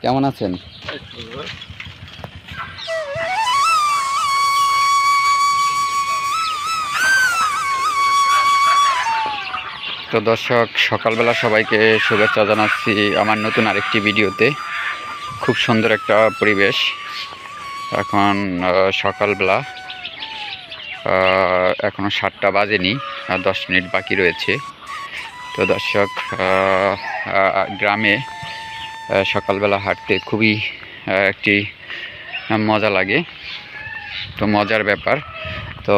কেমন আছেন? তো দর্শক, সকালবেলা সবাইকে শুভেচ্ছা জানাচ্ছি আমার নতুন আরেকটি ভিডিওতে। খুব সুন্দর একটা পরিবেশ। এখন সকালবেলা, এখনও 7টা বাজেনি, 10 মিনিট বাকি রয়েছে। তো দর্শক, গ্রামে সকালবেলা হাঁটতে খুবই একটি মজা লাগে। তো মজার ব্যাপার। তো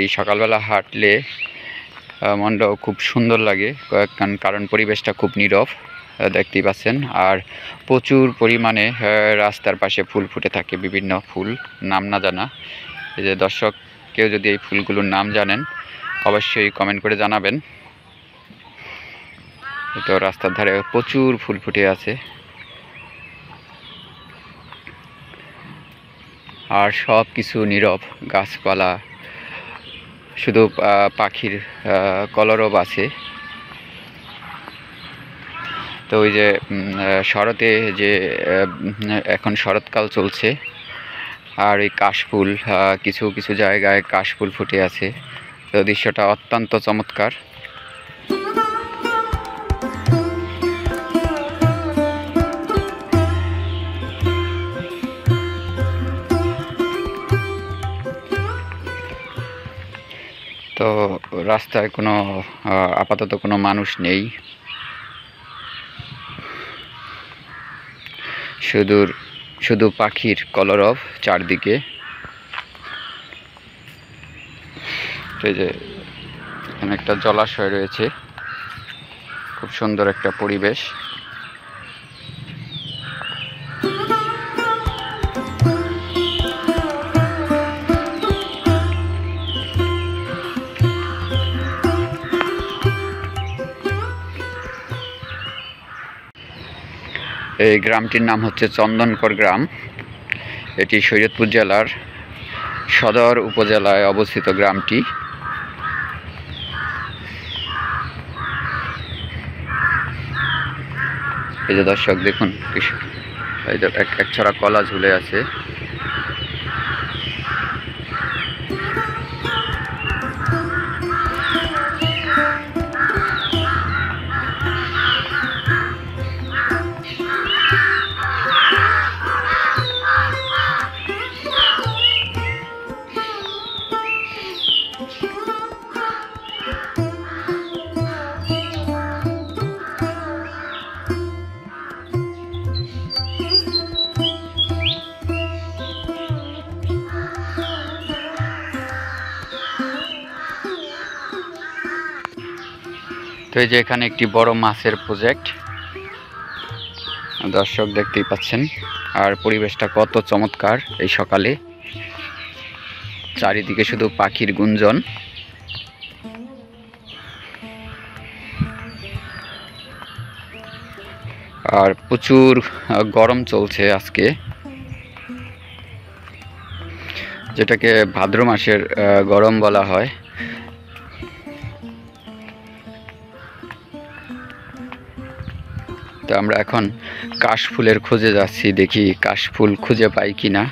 এই সকালবেলা হাঁটলে মনটাও খুব সুন্দর লাগে, কারণ পরিবেশটা খুব নীরব, দেখতেই পাচ্ছেন। আর প্রচুর পরিমাণে রাস্তার পাশে ফুল ফুটে থাকে, বিভিন্ন ফুল, নাম না জানা। এই যে দর্শক, কেউ যদি এই ফুলগুলোর নাম জানেন অবশ্যই কমেন্ট করে জানাবেন। তো রাস্তার ধারে প্রচুর ফুল ফুটে আছে, আর সব কিছু নীরব, গাছপালা, শুধু পাখির কলরব আছে। তো ওই যে শরতে যে এখন শরৎকাল চলছে, আর এই কাশফুল, কিছু কিছু জায়গায় কাশফুল ফুটে আছে। তো দৃশ্যটা অত্যন্ত চমৎকার। তো রাস্তায় কোনো আপাতত কোনো মানুষ নেই, শুধু পাখির কলরব চারদিকে। এই যে এখানে একটা জলাশয় রয়েছে, খুব সুন্দর একটা পরিবেশ। এই গ্রামটির নাম হচ্ছে চন্দনকর গ্রাম। এটি শরীয়তপুর জেলার সদর উপজেলায় অবস্থিত গ্রামটি। এই যে দর্শক দেখুন, এই যে এক ছড়া কলা ঝুলে আছে। তো এই যে এখানে একটি বড় মাছের প্রজেক্ট, দর্শক দেখতেই পাচ্ছেন। আর পরিবেশটা কত চমৎকার এই সকালে, চারিদিকে শুধু পাখির গুঞ্জন। আর প্রচুর গরম চলছে আজকে, যেটাকে ভাদ্র মাসের গরম বলা হয়। তো আমরা এখন কাশফুলের খোঁজে যাচ্ছি, দেখি কাশফুল খুঁজে পাই কিনা।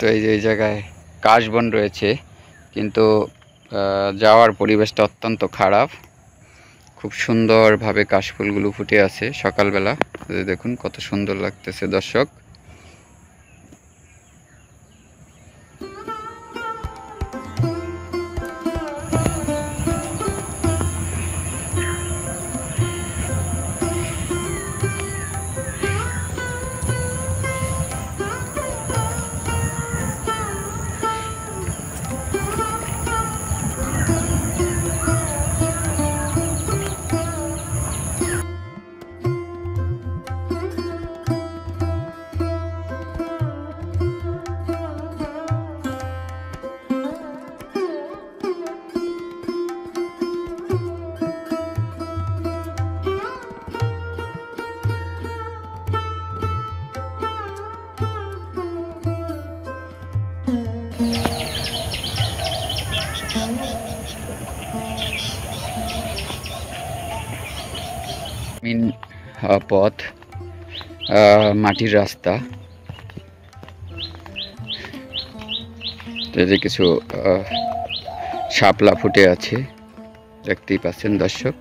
তো এই যে এই জায়গায় কাশবন রয়েছে, কিন্তু যাওয়ার পরিবেশটা অত্যন্ত খারাপ। খুব সুন্দরভাবে কাশফুলগুলো ফুটে আছে সকালবেলা, দেখুন কত সুন্দর লাগতেছে দর্শক। পথ, মাটির রাস্তা, এই যে কিছু শাপলা ফুটে আছে, দেখতেই পাচ্ছেন দর্শক।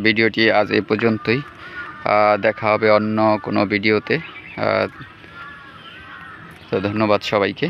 ভিডিওটি আজ এই পর্যন্তই। দেখা হবে অন্য কোনো ভিডিওতে। তো ধন্যবাদ সবাইকে।